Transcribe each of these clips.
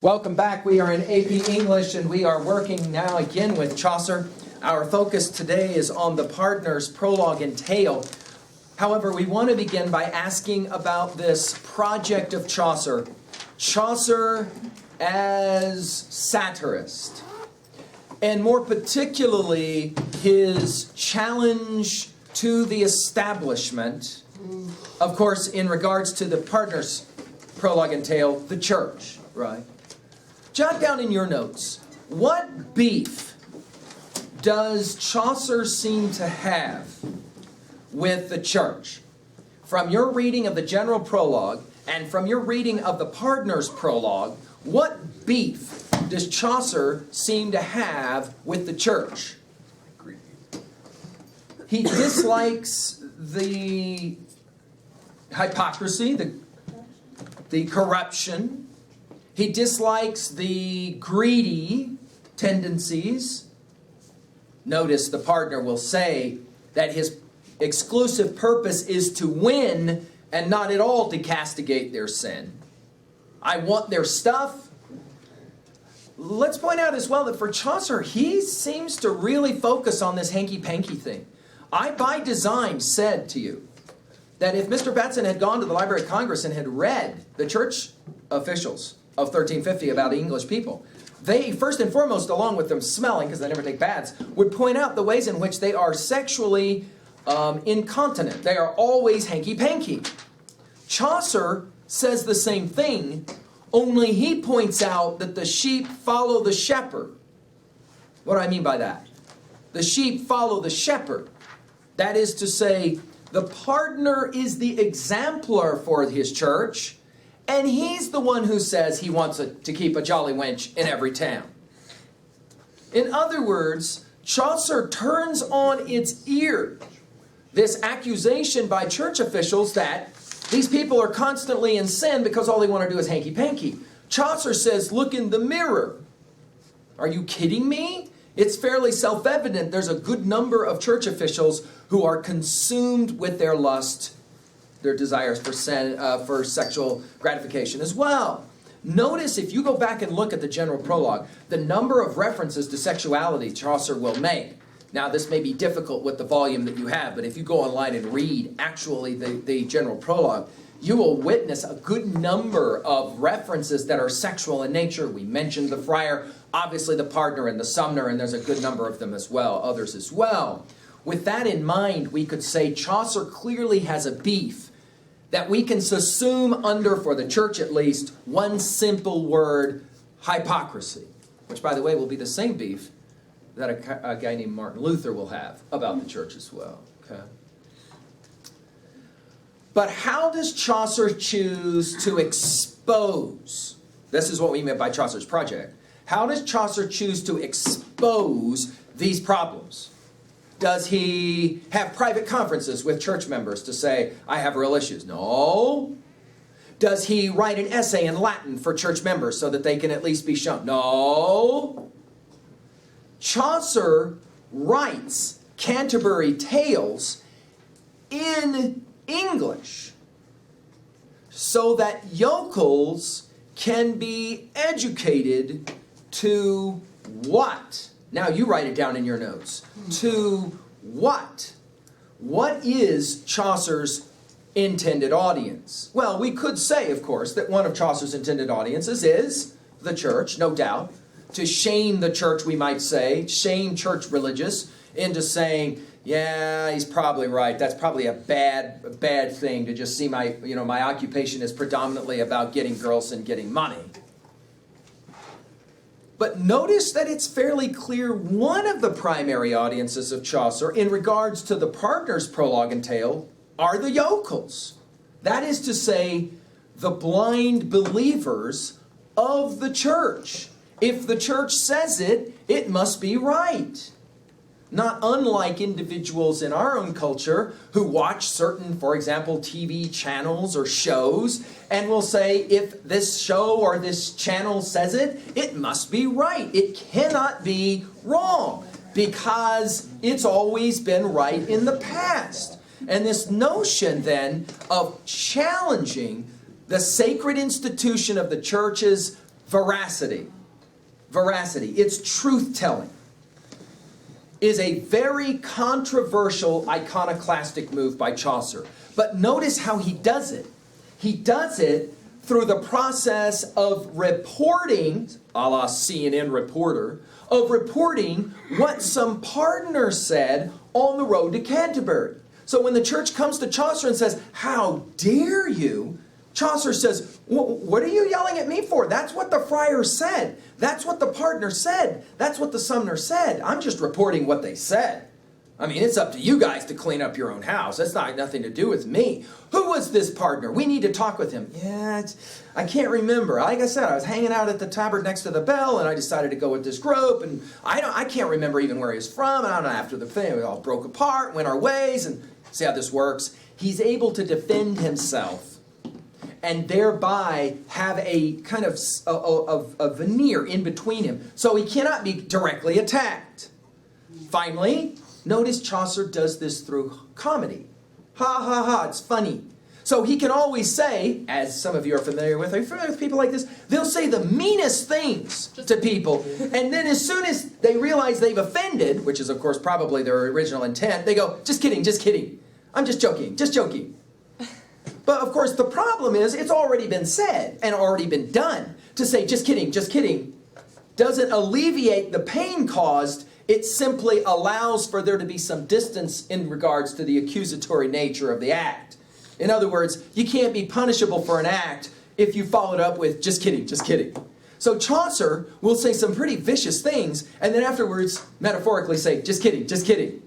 Welcome back. We are in AP English and we are working now again with Chaucer. Our focus today is on the Pardoner's prologue and tale. However, we want to begin by asking about this project of Chaucer. Chaucer as satirist, and more particularly his challenge to the establishment, of course, in regards to the Pardoner's prologue and tale, the church, right? Jot down in your notes, what beef does Chaucer seem to have with the church? From your reading of the general prologue and from your reading of the Pardoner's prologue, what beef does Chaucer seem to have with the church? He dislikes the hypocrisy, the corruption. He dislikes the greedy tendencies. Notice the Pardoner will say that his exclusive purpose is to win and not at all to castigate their sin. I want their stuff. Let's point out as well that for Chaucer, he seems to really focus on this hanky-panky thing. I, by design, said to you that if Mr. Batson had gone to the Library of Congress and had read the church officials of 1350 about English people, they, first and foremost, along with them smelling, because they never take baths, would point out the ways in which they are sexually incontinent. They are always hanky-panky. Chaucer says the same thing, only he points out that the sheep follow the shepherd. What do I mean by that? The sheep follow the shepherd. That is to say, the Pardoner is the exemplar for his church, and he's the one who says he wants to keep a jolly wench in every town. In other words, Chaucer turns on its ear this accusation by church officials that these people are constantly in sin because all they want to do is hanky-panky. Chaucer says, look in the mirror. Are you kidding me? It's fairly self-evident there's a good number of church officials who are consumed with their lust, their desires for sexual gratification as well. Notice, if you go back and look at the general prologue, the number of references to sexuality Chaucer will make. Now, this may be difficult with the volume that you have, but if you go online and read actually the general prologue, you will witness a good number of references that are sexual in nature. We mentioned the friar, obviously the Pardoner and the Sumner, and there's a good number of them as well, others as well. With that in mind, we could say Chaucer clearly has a beef that we can subsume under, for the church at least, one simple word, hypocrisy. Which, by the way, will be the same beef that a guy named Martin Luther will have about the church as well. Okay. But how does Chaucer choose to expose? This is what we meant by Chaucer's project. How does Chaucer choose to expose these problems? Does he have private conferences with church members to say, I have real issues? No. Does he write an essay in Latin for church members so that they can at least be shown? No. Chaucer writes Canterbury Tales in English so that yokels can be educated to what? Now you write it down in your notes. To what? What is Chaucer's intended audience? Well, we could say, of course, that one of Chaucer's intended audiences is the church, no doubt. To shame the church, we might say, shame church religious into saying, yeah, he's probably right. That's probably a bad thing to just see my occupation is predominantly about getting girls and getting money. But notice that it's fairly clear one of the primary audiences of Chaucer in regards to the Pardoner's prologue and tale are the yokels. That is to say, the blind believers of the church. If the church says it, it must be right. Not unlike individuals in our own culture who watch certain, for example, TV channels or shows and will say, if this show or this channel says it, it must be right. It cannot be wrong because it's always been right in the past. And this notion then of challenging the sacred institution of the church's veracity. Veracity. It's truth-telling. Is a very controversial iconoclastic move by Chaucer. But notice how he does it. He does it through the process of reporting, a la CNN reporter, of reporting what some pardoner said on the road to Canterbury. So when the church comes to Chaucer and says, "How dare you?" Chaucer says, "What are you yelling at me for? That's what the friar said. That's what the pardoner said. That's what the summoner said. I'm just reporting what they said. I mean, it's up to you guys to clean up your own house. That's not nothing to do with me. Who was this pardoner? We need to talk with him." "Yeah, I can't remember. Like I said, I was hanging out at the tavern next to the Bell, and I decided to go with this group, and I can't remember even where he was from. And I don't know, after the thing, we all broke apart, went our ways." And see how this works? He's able to defend himself and thereby have a kind of a veneer in between him. So he cannot be directly attacked. Finally, notice Chaucer does this through comedy. Ha ha ha, it's funny. So he can always say, as some of you are familiar with, are you familiar with people like this? They'll say the meanest things to people, and then as soon as they realize they've offended, which is of course probably their original intent, they go, "Just kidding, just kidding. I'm just joking, just joking." But of course the problem is it's already been said and already been done. To say just kidding, doesn't alleviate the pain caused. It simply allows for there to be some distance in regards to the accusatory nature of the act. In other words, you can't be punishable for an act if you follow it up with just kidding, just kidding. So Chaucer will say some pretty vicious things and then afterwards metaphorically say, "Just kidding, just kidding."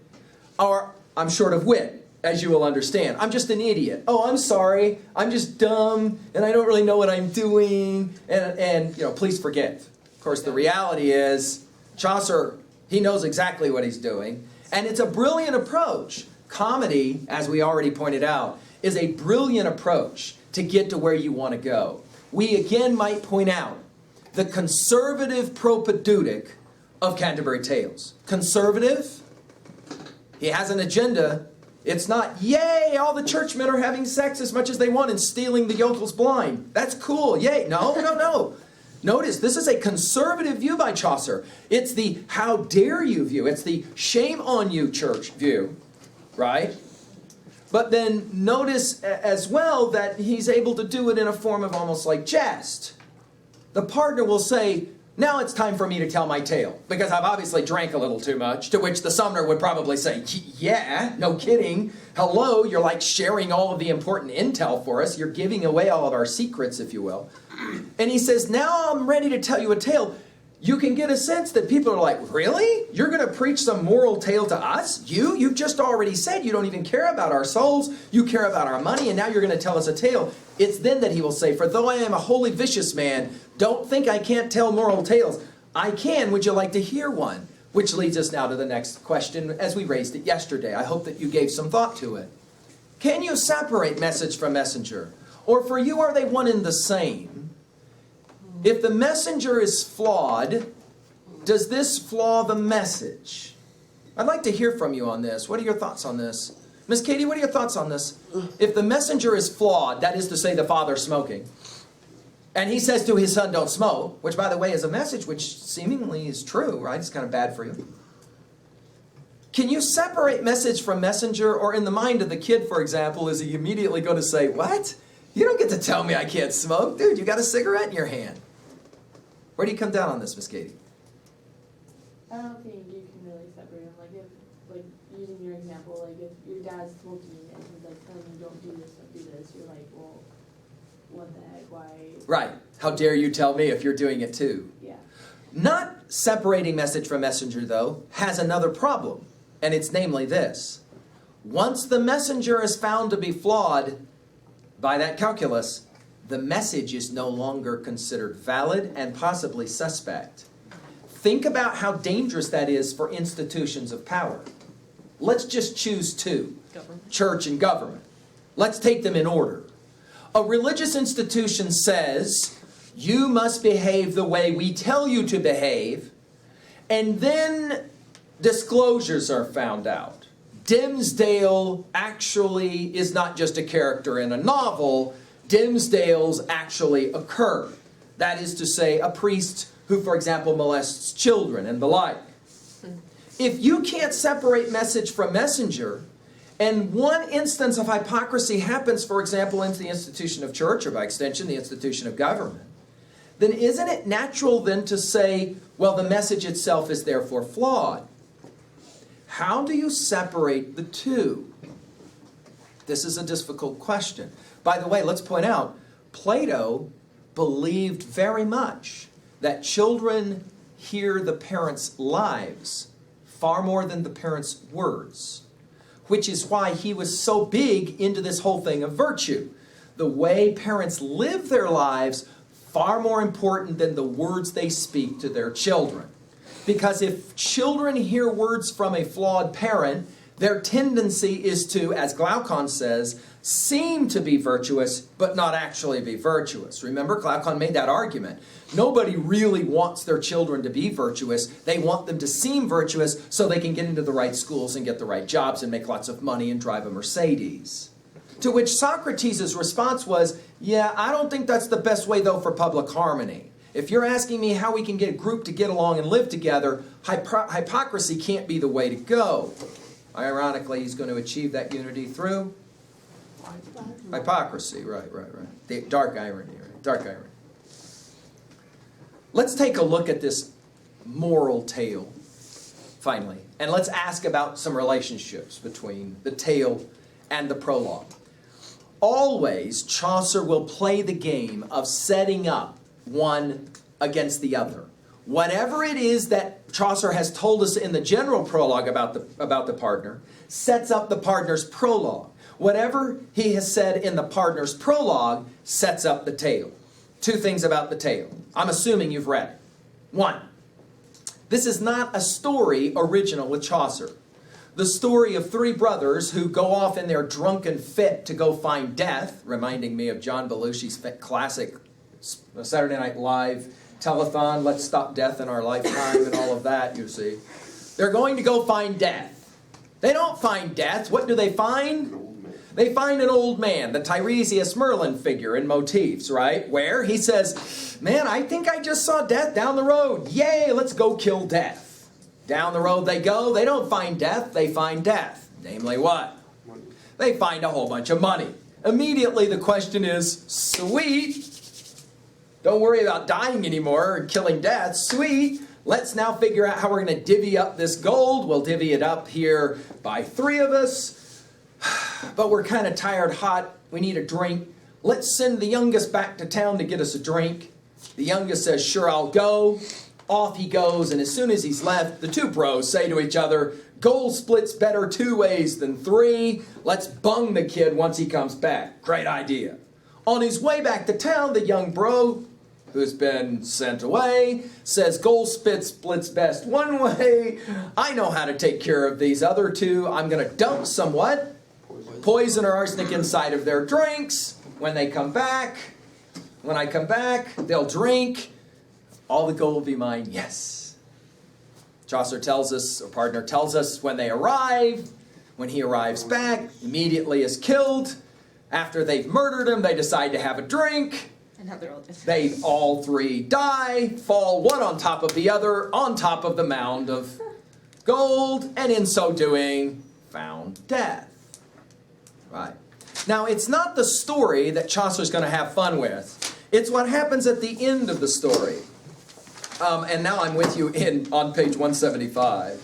Or, "I'm short of wit, as you will understand. I'm just an idiot. Oh, I'm sorry. I'm just dumb, and I don't really know what I'm doing, and please forgive." Of course, the reality is, Chaucer, he knows exactly what he's doing, and it's a brilliant approach. Comedy, as we already pointed out, is a brilliant approach to get to where you want to go. We again might point out the conservative propedeutic of Canterbury Tales. Conservative, he has an agenda. It's not, "Yay, all the churchmen are having sex as much as they want and stealing the yokel's blind. That's cool, yay." No. Notice, this is a conservative view by Chaucer. It's the "how dare you" view. It's the "shame on you, church" view, right? But then notice as well that he's able to do it in a form of almost like jest. The partner will say, "Now it's time for me to tell my tale, because I've obviously drank a little too much," to which the summoner would probably say, "Yeah, no kidding. Hello, you're like sharing all of the important intel for us. You're giving away all of our secrets, if you will." And he says, "Now I'm ready to tell you a tale." You can get a sense that people are like, "Really? You're going to preach some moral tale to us? You've just already said you don't even care about our souls. You care about our money, and now you're going to tell us a tale." It's then that he will say, "For though I am a wholly vicious man, don't think I can't tell moral tales. I can. Would you like to hear one?" Which leads us now to the next question, as we raised it yesterday. I hope that you gave some thought to it. Can you separate message from messenger? Or for you, are they one and the same? If the messenger is flawed, does this flaw the message? I'd like to hear from you on this. What are your thoughts on this? Miss Katie, what are your thoughts on this? If the messenger is flawed, that is to say the father's smoking, and he says to his son, "Don't smoke," which by the way is a message which seemingly is true, right? It's kind of bad for you. Can you separate message from messenger? Or in the mind of the kid, for example, is he immediately going to say, "What? You don't get to tell me I can't smoke. Dude, you got a cigarette in your hand." Where do you come down on this, Miss Katie? I don't think you can really separate them. Like using your example, like if your dad's smoking and he's like telling you don't do this, you're like, well, what the heck, why? Right. How dare you tell me if you're doing it too? Yeah. Not separating message from messenger, though, has another problem, and it's namely this. Once the messenger is found to be flawed by that calculus, the message is no longer considered valid and possibly suspect. Think about how dangerous that is for institutions of power. Let's just choose two, church and government. Let's take them in order. A religious institution says, "You must behave the way we tell you to behave," and then disclosures are found out. Dimmesdale actually is not just a character in a novel. Dimmesdales actually occur. That is to say, a priest who, for example, molests children and the like. If you can't separate message from messenger, and one instance of hypocrisy happens, for example, in the institution of church, or by extension, the institution of government, then isn't it natural then to say, well, the message itself is therefore flawed? How do you separate the two? This is a difficult question. By the way, let's point out, Plato believed very much that children hear the parents' lives far more than the parents' words, which is why he was so big into this whole thing of virtue. The way parents live their lives, far more important than the words they speak to their children. Because if children hear words from a flawed parent, their tendency is to, as Glaucon says, seem to be virtuous, but not actually be virtuous. Remember, Glaucon made that argument. Nobody really wants their children to be virtuous. They want them to seem virtuous so they can get into the right schools and get the right jobs and make lots of money and drive a Mercedes. To which Socrates' response was, yeah, I don't think that's the best way, though, for public harmony. If you're asking me how we can get a group to get along and live together, hypocrisy can't be the way to go. Ironically, he's going to achieve that unity through hypocrisy. Right. The dark irony, right? Dark irony. Let's take a look at this moral tale, finally. And let's ask about some relationships between the tale and the prologue. Always, Chaucer will play the game of setting up one against the other. Whatever it is that Chaucer has told us in the general prologue about the partner, sets up the partner's prologue. Whatever he has said in the partner's prologue sets up the tale. Two things about the tale. I'm assuming you've read it. One, this is not a story original with Chaucer. The story of three brothers who go off in their drunken fit to go find death, reminding me of John Belushi's classic Saturday Night Live telethon, Let's Stop Death in Our Lifetime, and all of that, you see. They're going to go find death. They don't find death. What do they find? They find an old man, the Tiresias Merlin figure in motifs, right? Where he says, man, I think I just saw death down the road. Yay, let's go kill death. Down the road they go. They don't find death. They find death. Namely what? Money. They find a whole bunch of money. Immediately the question is, sweet. Don't worry about dying anymore or killing death. Sweet. Let's now figure out how we're going to divvy up this gold. We'll divvy it up here by three of us. But we're kind of tired, hot. We need a drink. Let's send the youngest back to town to get us a drink. The youngest says, sure, I'll go. Off he goes, and as soon as he's left, the two bros say to each other, gold splits better 2 ways than 3. Let's bung the kid once he comes back. Great idea. On his way back to town, the young bro, who's been sent away, says gold splits best 1 way. I know how to take care of these other 2. I'm going to dump some what? Poison or arsenic inside of their drinks. When I come back, they'll drink. All the gold will be mine. Yes. Chaucer tells us, or partner tells us, when they arrive, when he arrives back, immediately is killed. After they've murdered him, they decide to have a drink. And now they're all dead. They all 3 die, fall one on top of the other, on top of the mound of gold, and in so doing, found death. Right. Now, it's not the story that Chaucer's going to have fun with. It's what happens at the end of the story. And now I'm with you on page 175.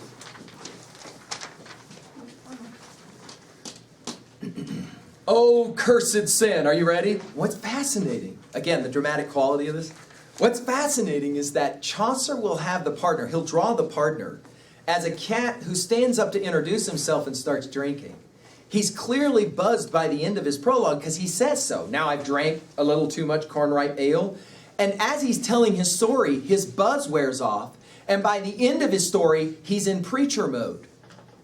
Oh, cursed sin. Are you ready? What's fascinating, again, the dramatic quality of this. What's fascinating is that Chaucer will have the partner, he'll draw the partner as a cat who stands up to introduce himself and starts drinking. He's clearly buzzed by the end of his prologue because he says so. Now I've drank a little too much corn-ripe ale. And as he's telling his story, his buzz wears off. And by the end of his story, he's in preacher mode.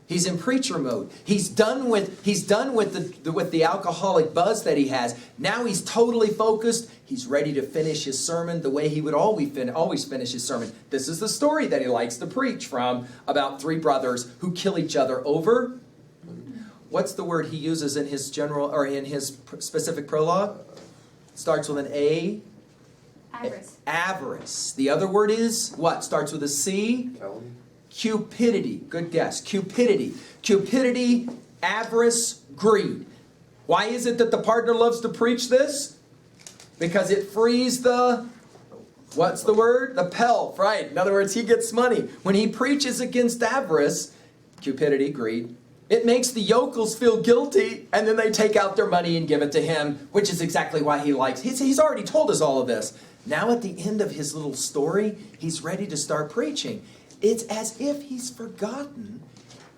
He's in preacher mode. He's done with the alcoholic buzz that he has. Now he's totally focused. He's ready to finish his sermon the way he would always finish his sermon. This is the story that he likes to preach from about 3 brothers who kill each other over. What's the word he uses in his general or in his specific prologue? It starts with an A. Avarice. Avarice. The other word is what? Starts with a C? Telling. Cupidity. Good guess. Cupidity. Cupidity, avarice, greed. Why is it that the partner loves to preach this? Because it frees the, what's the word? The pelf, right? In other words, he gets money. When he preaches against avarice, cupidity, greed, it makes the yokels feel guilty, and then they take out their money and give it to him, which is exactly why he likes. He's already told us all of this. Now at the end of his little story, he's ready to start preaching. It's as if he's forgotten.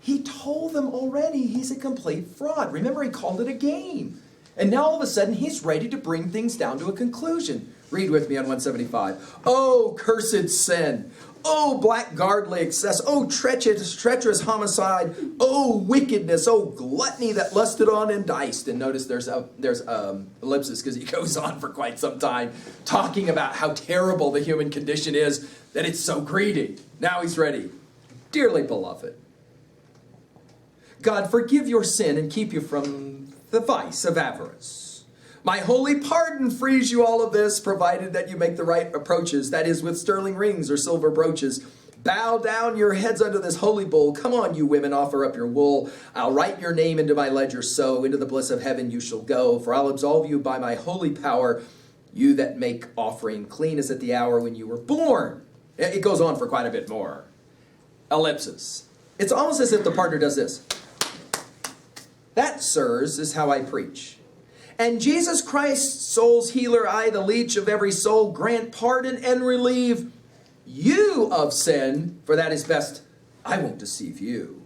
He told them already he's a complete fraud. Remember, he called it a game. And now all of a sudden, he's ready to bring things down to a conclusion. Read with me on 175. Oh, cursed sin. Oh, blackguardly excess. Oh, treacherous homicide. Oh, wickedness. Oh, gluttony that lusted on and diced. And notice there's ellipsis because he goes on for quite some time talking about how terrible the human condition is, that it's so greedy. Now he's ready. Dearly beloved, God forgive your sin and keep you from the vice of avarice. My holy pardon frees you all of this, provided that you make the right approaches, that is, with sterling rings or silver brooches. Bow down your heads under this holy bowl. Come on, you women, offer up your wool. I'll write your name into my ledger, so into the bliss of heaven you shall go. For I'll absolve you by my holy power, you that make offering clean as at the hour when you were born. It goes on for quite a bit more. Ellipsis. It's almost as if the partner does this. That, sirs, is how I preach. And Jesus Christ, soul's healer, I, the leech of every soul, grant pardon and relieve you of sin, for that is best. I won't deceive you.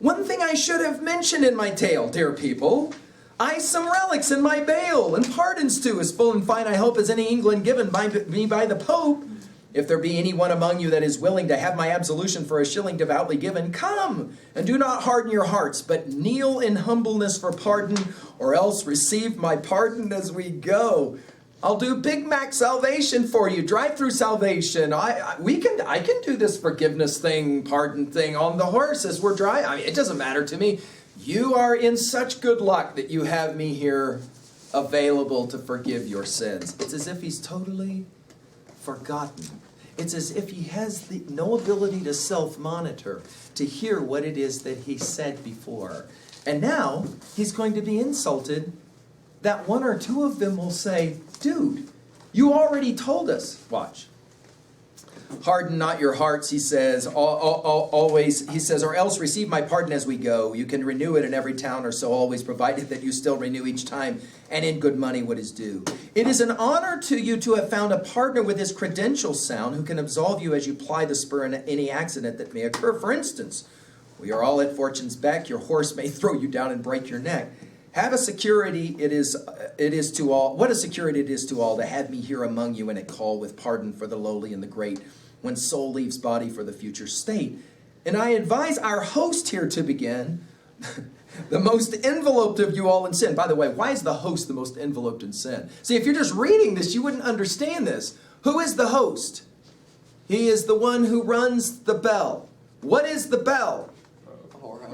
One thing I should have mentioned in my tale, dear people, I some relics in my bail, and pardons too, as full and fine I hope as any England given by me by the Pope. If there be any one among you that is willing to have my absolution for a shilling devoutly given, come, and do not harden your hearts, but kneel in humbleness for pardon, or else receive my pardon as we go. I'll do Big Mac salvation for you, drive-through salvation. I can do this forgiveness thing, pardon thing on the horse as we're driving. I mean, it doesn't matter to me. You are in such good luck that you have me here available to forgive your sins. It's as if he's totally forgotten. It's as if he has no ability to self-monitor, to hear what it is that he said before. And now he's going to be insulted that one or two of them will say, dude, you already told us. Watch. Harden not your hearts, he says, always, he says, or else receive my pardon as we go. You can renew it in every town or so, always, provided that you still renew each time, and in good money what is due. It is an honor to you to have found a partner with his credentials sound, who can absolve you as you ply the spur in any accident that may occur. For instance, we are all at fortune's beck. Your horse may throw you down and break your neck. Have a security it is to all. What a security it is to all to have me here among you in a call with pardon for the lowly and the great, when soul leaves body for the future state. And I advise our host here to begin, the most enveloped of you all in sin. By the way, why is the host the most enveloped in sin? See, if you're just reading this, you wouldn't understand this. Who is the host? He is the one who runs the bell. What is the bell?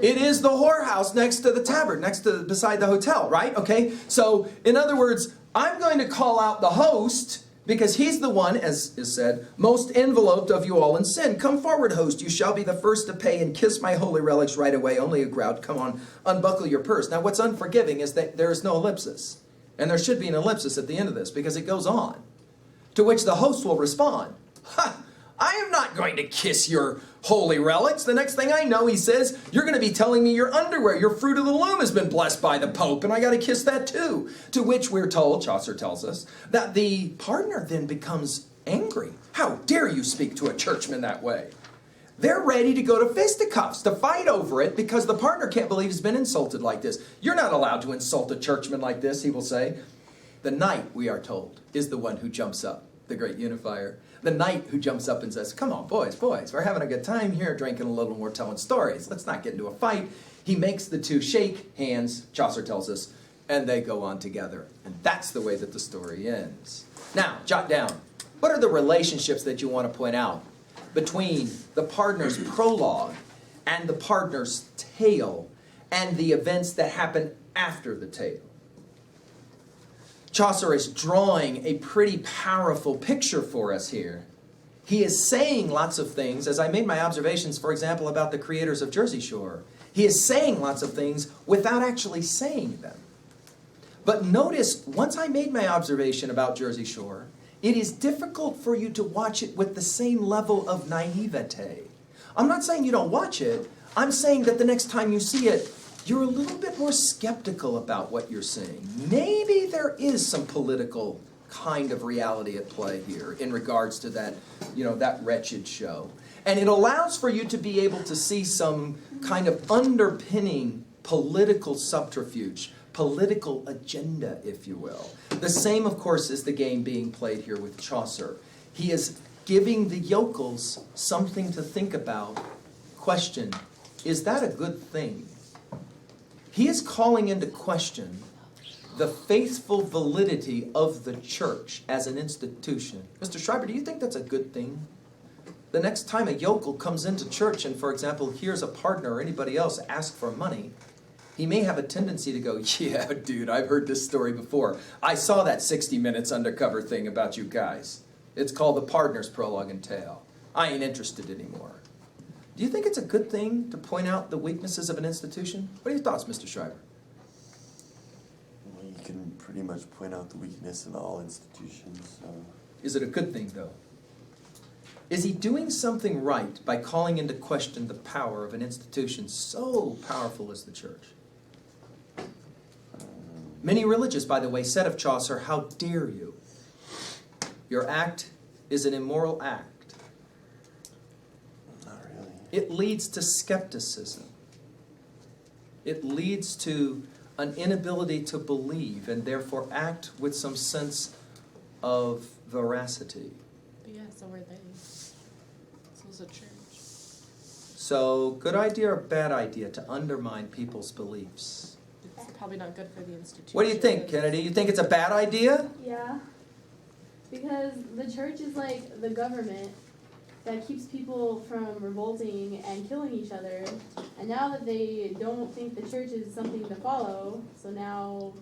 It is the whorehouse next to the tavern, beside the hotel, right? Okay, so in other words, I'm going to call out the host because he's the one, as is said, most enveloped of you all in sin. Come forward, host. You shall be the first to pay and kiss my holy relics right away. Only a grout. Come on, unbuckle your purse. Now, what's unforgiving is that there is no ellipsis. And there should be an ellipsis at the end of this because it goes on. To which the host will respond, ha! I am not going to kiss your holy relics. The next thing I know, he says, you're going to be telling me your underwear, your fruit of the loom has been blessed by the Pope, and I got to kiss that too. To which we're told, Chaucer tells us, that the partner then becomes angry. How dare you speak to a churchman that way? They're ready to go to fisticuffs, to fight over it, because the partner can't believe he's been insulted like this. You're not allowed to insult a churchman like this, he will say. The knight, we are told, is the one who jumps up, the great unifier. The knight who jumps up and says, come on, boys, we're having a good time here, drinking a little more, telling stories. Let's not get into a fight. He makes the two shake hands, Chaucer tells us, and they go on together. And that's the way that the story ends. Now, jot down, what are the relationships that you want to point out between the partner's prologue and the partner's tale and the events that happen after the tale? Chaucer is drawing a pretty powerful picture for us here. He is saying lots of things, as I made my observations, for example, about the creators of Jersey Shore. He is saying lots of things without actually saying them. But notice, once I made my observation about Jersey Shore, it is difficult for you to watch it with the same level of naivete. I'm not saying you don't watch it. I'm saying that the next time you see it, you're a little bit more skeptical about what you're seeing. Maybe there is some political kind of reality at play here in regards to that, that wretched show. And it allows for you to be able to see some kind of underpinning political subterfuge, political agenda, if you will. The same, of course, is the game being played here with Chaucer. He is giving the yokels something to think about. Question, is that a good thing? He is calling into question the faithful validity of the church as an institution. Mr. Schreiber, do you think that's a good thing? The next time a yokel comes into church and, for example, hears a partner or anybody else ask for money, he may have a tendency to go, yeah, dude, I've heard this story before. I saw that 60 Minutes undercover thing about you guys. It's called The Partner's Prologue and Tale. I ain't interested anymore. Do you think it's a good thing to point out the weaknesses of an institution? What are your thoughts, Mr. Schreiber? Well, you can pretty much point out the weakness in all institutions. So. Is it a good thing, though? Is he doing something right by calling into question the power of an institution so powerful as the church? Many religious, by the way, said of Chaucer, "How dare you? Your act is an immoral act." Not really. It leads to skepticism. It leads to an inability to believe and therefore act with some sense of veracity. But yeah, so were they. So was the church. So, good idea or bad idea to undermine people's beliefs? It's probably not good for the institution. What do you think, Kennedy? You think it's a bad idea? Yeah. Because the church is like the government that keeps people from revolting and killing each other. And now that they don't think the church is something to follow, so now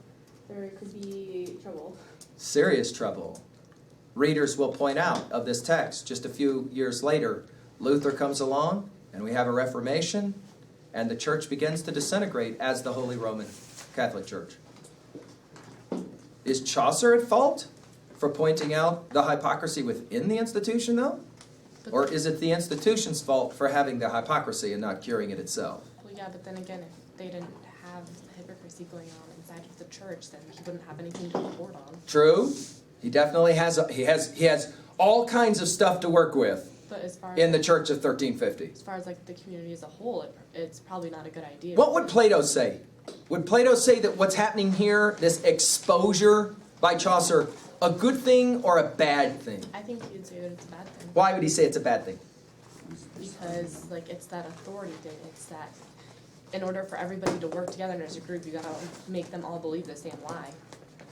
there could be trouble. Serious trouble. Readers will point out of this text, just a few years later, Luther comes along, and we have a Reformation, and the church begins to disintegrate as the Holy Roman Catholic Church. Is Chaucer at fault for pointing out the hypocrisy within the institution, though? Or is it the institution's fault for having the hypocrisy and not curing it itself? Well, yeah, but then again, if they didn't have the hypocrisy going on inside of the church, then he wouldn't have anything to report on. True. He definitely has. He has all kinds of stuff to work with But as far in the as, church of 1350. as far as like the community as a whole, it's probably not a good idea. What would Plato say? Would Plato say that what's happening here, this exposure by Chaucer, a good thing or a bad thing? I think he'd say that it's a bad thing. Why would he say it's a bad thing? Because like it's that authority thing. It's that in order for everybody to work together as a group, you gotta make them all believe the same lie.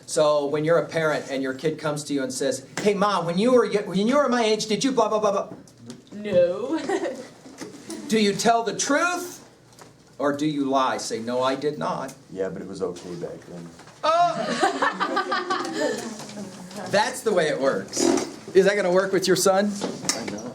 So when you're a parent and your kid comes to you and says, "Hey, Mom, when you were my age, did you blah blah blah blah?" No. Do you tell the truth or do you lie? Say, "No, I did not." Yeah, but it was okay back then. Oh! That's the way it works. Is that going to work with your son? I know.